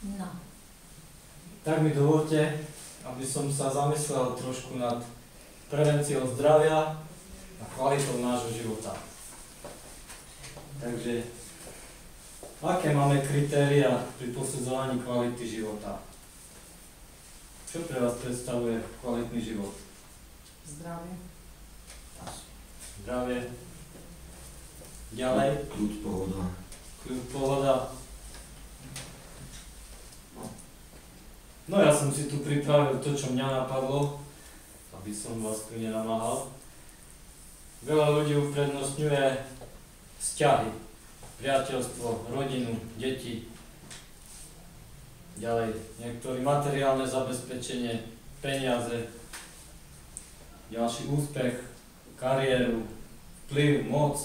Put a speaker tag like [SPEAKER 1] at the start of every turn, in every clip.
[SPEAKER 1] No.
[SPEAKER 2] Tak mi dovolte, aby som sa zamyslel trošku nad prevenciou zdravia a kvalitou nášho života. Takže, aké máme kritéria pri posudzovaní kvality života? Čo pre vás predstavuje kvalitný život?
[SPEAKER 1] Zdravie.
[SPEAKER 2] Zdravie. Ďalej.
[SPEAKER 3] Kľud, pohoda.
[SPEAKER 2] Kľud, pohoda. No ja som si tu pripravil to, čo mňa napadlo, aby som vás tu nenamáhal. Veľa ľudí uprednostňuje vzťahy, priateľstvo, rodinu, deti. Ďalej, niektorí materiálne zabezpečenie, peniaze, ďalší úspech, kariéru, vplyv, moc.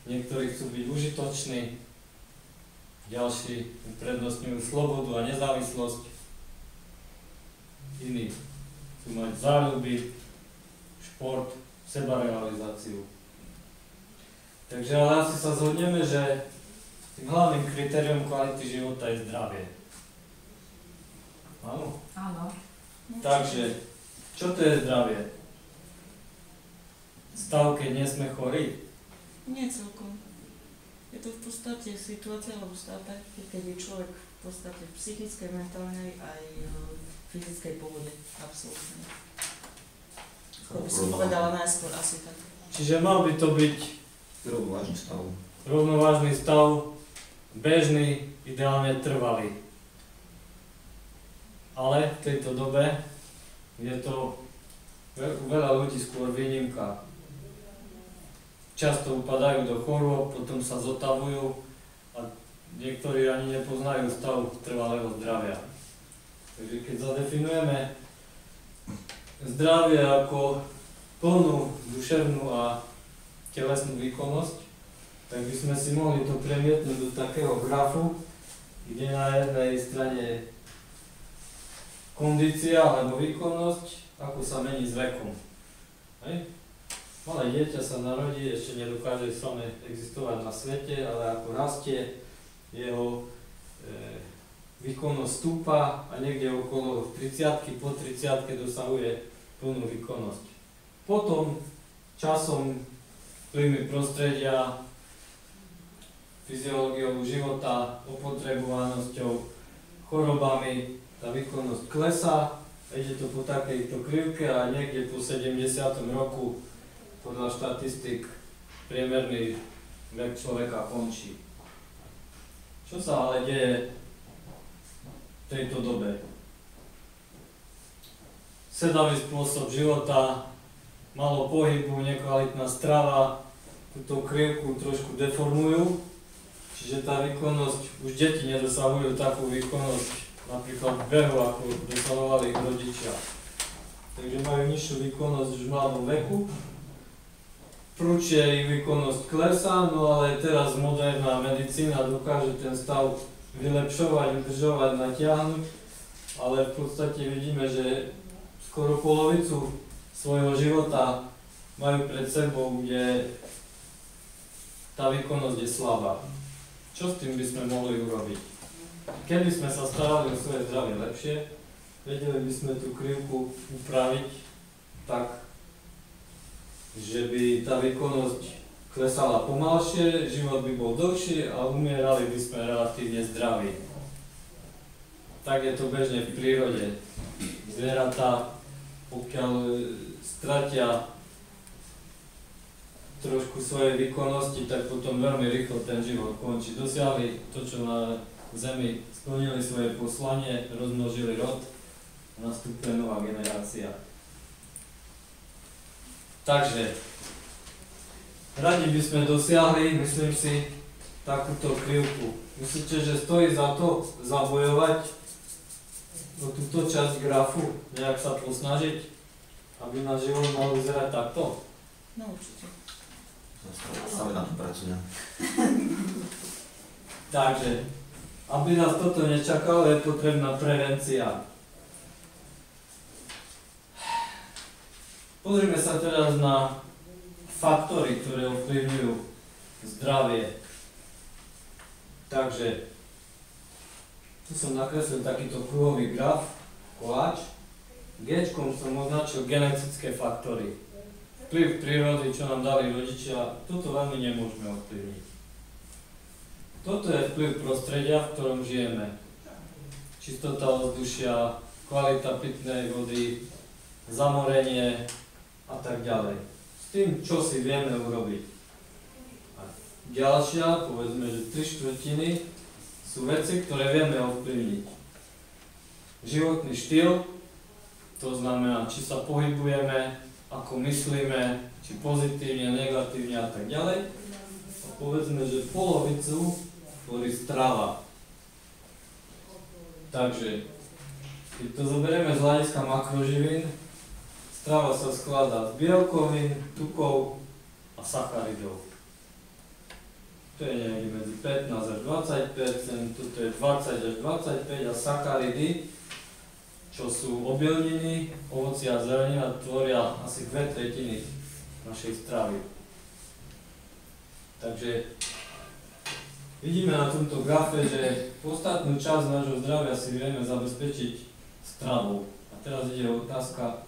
[SPEAKER 2] Niektorí chcú byť užitoční, ďalší uprednostňujú slobodu a nezávislosť. Iní chcú mať záľuby, šport, sebarealizáciu. Takže ale asi sa zhodneme, že tým hlavným kritériom kvality života je zdravie. Áno?
[SPEAKER 1] Áno.
[SPEAKER 2] Takže, čo to je zdravie? Stav, keď nie sme chorí?
[SPEAKER 4] Nie celkom. Je to v podstate situácia alebo stav taký, keď je človek v podstate v psychickej, mentálnej aj fyzickej pohode. Absolútne. To by som povedala najskôr asi tak.
[SPEAKER 2] Čiže mal by to byť
[SPEAKER 3] Rovnovážny stav.
[SPEAKER 2] rovnovážny stav, bežný, ideálne trvalý. Ale v tejto dobe je to u veľa ľudí skôr výnimka. Často upadajú do chorôb, potom sa zotavujú a niektorí ani nepoznajú stav trvalého zdravia. Takže keď zadefinujeme zdravie ako plnú duševnú a telesnú výkonnosť, tak by sme si mohli to premietnúť do takého grafu, kde na jednej strane je kondícia alebo výkonnosť, ako sa mení s vekom. Hej? Malé dieťa sa narodí, ešte nedokáže samé existovať na svete, ale ako rastie, jeho výkonnosť stúpa a niekde okolo 30-ky, po 30-ke dosahuje plnú výkonnosť. Potom časom vplyvmi prostredia, fyziológiou života, opotrebovanosťou, chorobami, tá výkonnosť klesá, ide to po takejto krivke a niekde po 70. roku podľa štatistik priemerný vek človeka končí. Čo sa ale deje v tejto dobe? Sedavý spôsob života, málo pohybu, nekvalitná strava, túto krivku trošku deformujú, čiže tá výkonnosť, už deti nedosahujú takú výkonnosť, napríklad v behu, ako dosahovali ich rodičia. Takže majú nižšiu výkonnosť už v mladom veku. Prúčie ich výkonnosť klesá, no ale teraz moderná medicína dokáže ten stav vylepšovať, udržovať, natiahnuť, ale v podstate vidíme, že skoro polovicu svojho života majú pred sebou, kde tá výkonnosť je slabá. Čo s tým by sme mohli urobiť? Keby sme sa starali o svoje zdravie lepšie, vedeli by sme tú krivku upraviť tak, že by tá výkonnosť klesala pomalšie, život by bol dlhší a umierali by sme relatívne zdraví. Tak je to bežne v prírode. Zvieratá, pokiaľ stratia trošku svojej výkonnosti, tak potom veľmi rýchlo ten život končí. Dosiahli to, čo na Zemi, splnili svoje poslanie, rozmnožili rod a nastupuje nová generácia. Takže, radi by sme dosiahli, myslím si, takúto krivku. Myslíte, že stojí za to zabojovať o túto časť grafu, nejak sa posnažiť, aby náš život mal vyzerať takto?
[SPEAKER 4] No určite.
[SPEAKER 3] Stále na to pracujem.
[SPEAKER 2] Takže, aby nás toto nečakalo, je potrebná prevencia. Pozrime sa teraz na faktory, ktoré ovplyvňujú zdravie. Takže, Tu som nakreslil takýto kruhový graf, koláč. G-čkom som označil genetické faktory. Vplyv prírody, čo nám dali rodičia, toto veľmi nemôžeme ovplyvniť. Toto je vplyv prostredia, v ktorom žijeme. Čistota ovzdušia, kvalita pitnej vody, zamorenie a tak ďalej. S tým, čo si vieme urobiť. A ďalšia, povedzme, že 3/4 sú veci, ktoré vieme ovplyvniť. Životný štýl, to znamená, či sa pohybujeme, ako myslíme, či pozitívne, negatívne a tak ďalej. A povedzme, že polovicu tvorí strava. Takže, keď to zoberieme z hľadiska makroživín, strava sa skladá z bielkovín, tukov a sacharidov. To je niekde medzi 15 až 20%, toto je 20 až 25% a sacharidy, čo sú obilniny, ovocie a zelenina, tvoria asi 2/3 našej stravy. Takže vidíme na tomto grafe, že podstatnú časť nášho zdravia si vieme zabezpečiť stravou. A teraz ide otázka,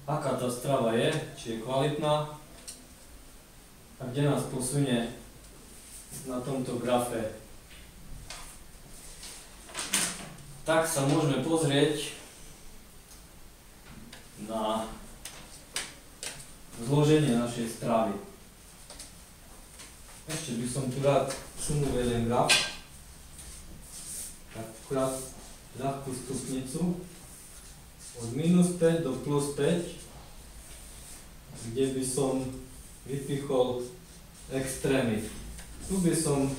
[SPEAKER 2] aká tá strava je, či je kvalitná a kde nás posunie na tomto grafe. Tak sa môžeme pozrieť na zloženie našej stravy. Ešte by som tu rád sunul jeden graf. Tak ľahkú stupnicu od -5 do +5, kde by som vypichol extrémy. Tu by som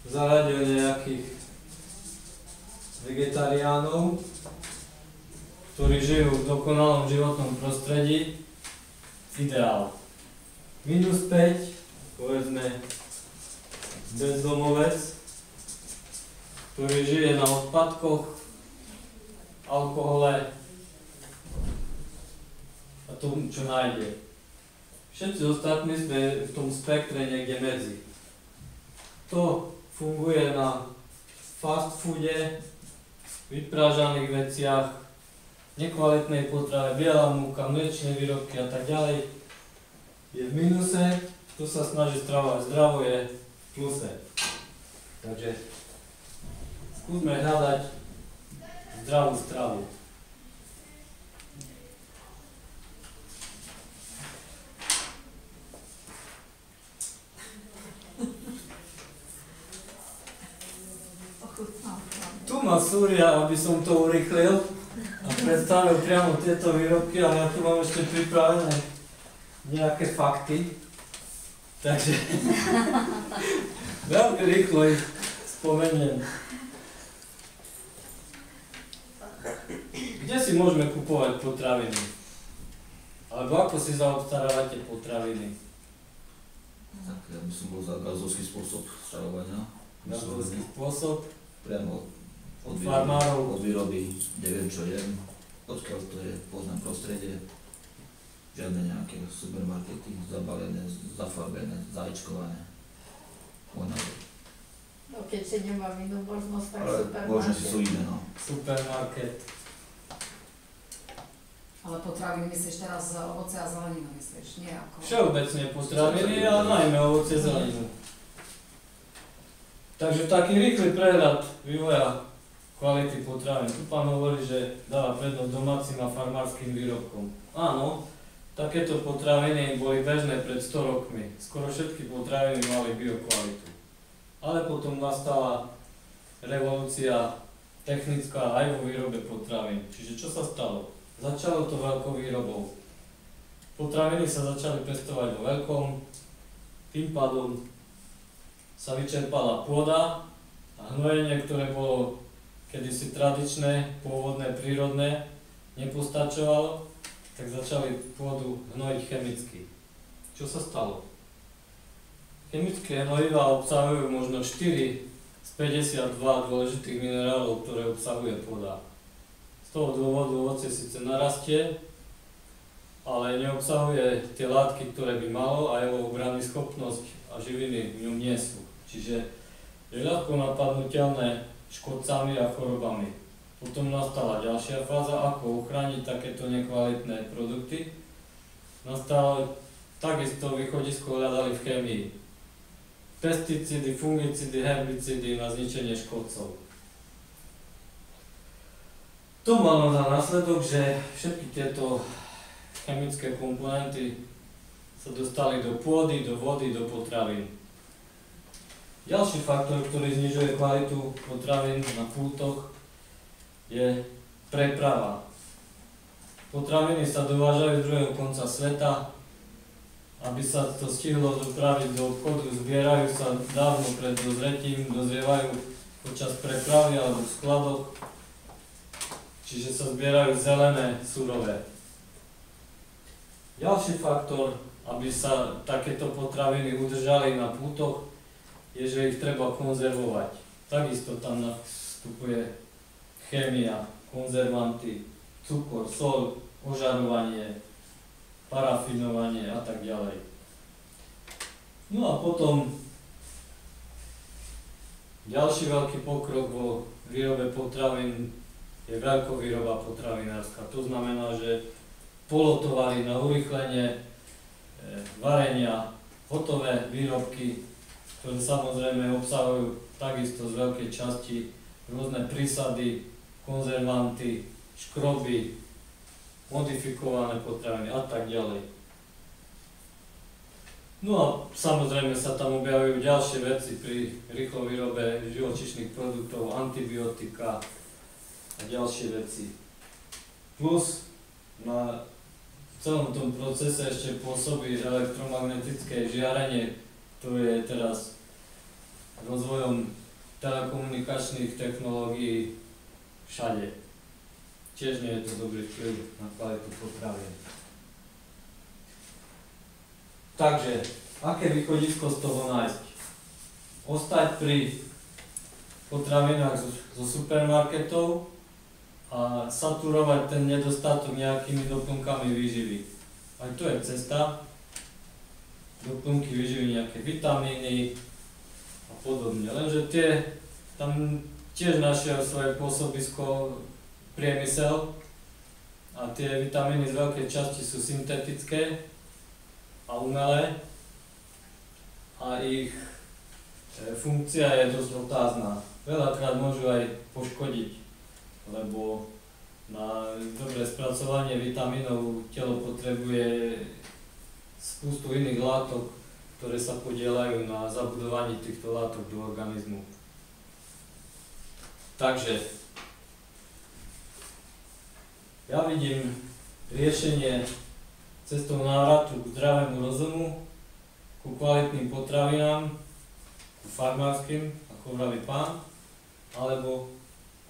[SPEAKER 2] zaradil nejakých vegetariánov, ktorí žijú v dokonalom životnom prostredí, ideál. -5, povedzme, bezdomovec, ktorý žije na odpadkoch, alkohole a tom, čo nájde. Všetci ostatní sme v tom spektre niekde medzi. To funguje na fast foode, vyprážaných veciach, nekvalitnej potrave, biela múka, mliečne výrobky a tak ďalej. Je v minuse, kto sa snaží stravovať zdravo, je v pluse. Takže skúsme hľadať zdravú stravu. Tu má Súria, aby som to urýchlil a predstavil priamo tieto výrobky, ale ja tu mám ešte pripravené nejaké fakty. Takže veľmi rýchlo ich spomeniem. Kde si môžeme kupovať potraviny? Alebo ako si zaobstarávate potraviny?
[SPEAKER 3] Tak ja by som bol za gazovský spôsob stravovania.
[SPEAKER 2] Gazovský spôsob?
[SPEAKER 3] Priamo od
[SPEAKER 2] farmárov.
[SPEAKER 3] od výroby, neviem čo jem, odkiaľ to je, poznám prostredie. Žiadne nejaké supermarkety, zabalené, zafarbené, zajčkované. Môj názor.
[SPEAKER 1] No keď si nemám inú možnosť, tak
[SPEAKER 3] Ale možnosti sú iné, no.
[SPEAKER 2] Supermarket.
[SPEAKER 5] Ale potraviny myslíš teraz ovoce a zeleninu, myslíš, nie ako...
[SPEAKER 2] Všeobecne potraviny, ale najmä ovocie zeleninu. Takže taký rýchly prehľad vývoja kvality potravín. Tu pán hovorí, že dáva prednosť domácim a farmárskym výrobkom. Áno, takéto potraviny boli bežné pred 100 rokmi. Skoro všetky potraviny mali biokvalitu. Ale potom nastala revolúcia technická aj vo výrobe potravín. Čiže čo sa stalo? Začalo to veľkou výrobou. Potraviny sa začali pestovať vo veľkom, tým pádom sa vyčerpala pôda a hnojenie, ktoré bolo kedysi tradičné, pôvodné, prírodné, nepostačovalo, tak začali pôdu hnojiť chemicky. Čo sa stalo? Chemické hnojivá obsahujú možno 4 z 52 dôležitých minerálov, ktoré obsahuje pôda. Z toho dôvodu ovocie síce narastie, ale neobsahuje tie látky, ktoré by malo a jeho obrannú schopnosť a živiny v ňom nie sú. Čiže je ľahko napadnutelné škodcami a chorobami. Potom nastala ďalšia fáza, ako uchrániť takéto nekvalitné produkty. Nastalo takisto východisko hľadali v chémii. Pesticídy, fungicídy, herbicídy na zničenie škodcov. To malo za následok, že všetky tieto chemické komponenty sa dostali do pôdy, do vody, do potravín. Ďalší faktor, ktorý znižuje kvalitu potravín na pultoch, je preprava. Potraviny sa dovážajú z druhého konca sveta, aby sa to stihlo dopraviť do obchodu, zbierajú sa dávno pred dozretím, dozrievajú počas prepravy alebo v skladoch, čiže sa zbierajú zelené, surové. Ďalší faktor, aby sa takéto potraviny udržali na pultoch, je, že ich treba konzervovať. Takisto tam vstupuje chémia, konzervanty, cukor, soľ, ožarovanie, parafinovanie a tak ďalej. No a potom ďalší veľký pokrok vo výrobe potravín je veľkovýroba potravinárska. To znamená, že polotovary na urýchlenie varenia, hotové výrobky, ktoré samozrejme obsahujú takisto z veľkej časti rôzne prísady, konzervanty, škroby, modifikované potraviny a tak ďalej. No a samozrejme sa tam objavujú ďalšie veci pri rýchlo výrobe živočíšnych produktov, antibiotika a ďalšie veci. Plus na celom tom procese ešte pôsobí elektromagnetické žiarenie, ktoré je teraz rozvojom telekomunikačných technológií všade. Tiež nie je to dobrý vplyv na kvalitu potravín. Takže, aké východisko z toho nájsť? Ostať pri potravinách zo supermarketov a saturovať ten nedostatok nejakými doplnkami výživy. Aj to je cesta. Doplnky výživy, nejaké vitamíny a podobne. Lenže tie tam tiež našiel svoje pôsobisko priemysel a tie vitamíny z veľkej časti sú syntetické a umelé a ich funkcia je dosť otázna. Veľakrát môžu aj poškodiť, lebo na dobré spracovanie vitamínov telo potrebuje spustu iných látok, ktoré sa podieľajú na zabudovaní týchto látok do organizmu. Takže ja vidím riešenie cestou návratu k zdravému rozumu, ku kvalitným potravinám, ku farmárskym, ako vraví pán, alebo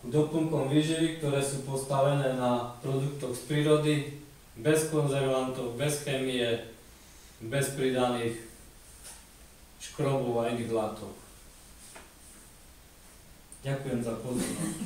[SPEAKER 2] ku doplnkom výživy, ktoré sú postavené na produktoch z prírody, bez konzervantov, bez chémie, bez pridaných škrobov a iných látok. Ďakujem za pozornosť.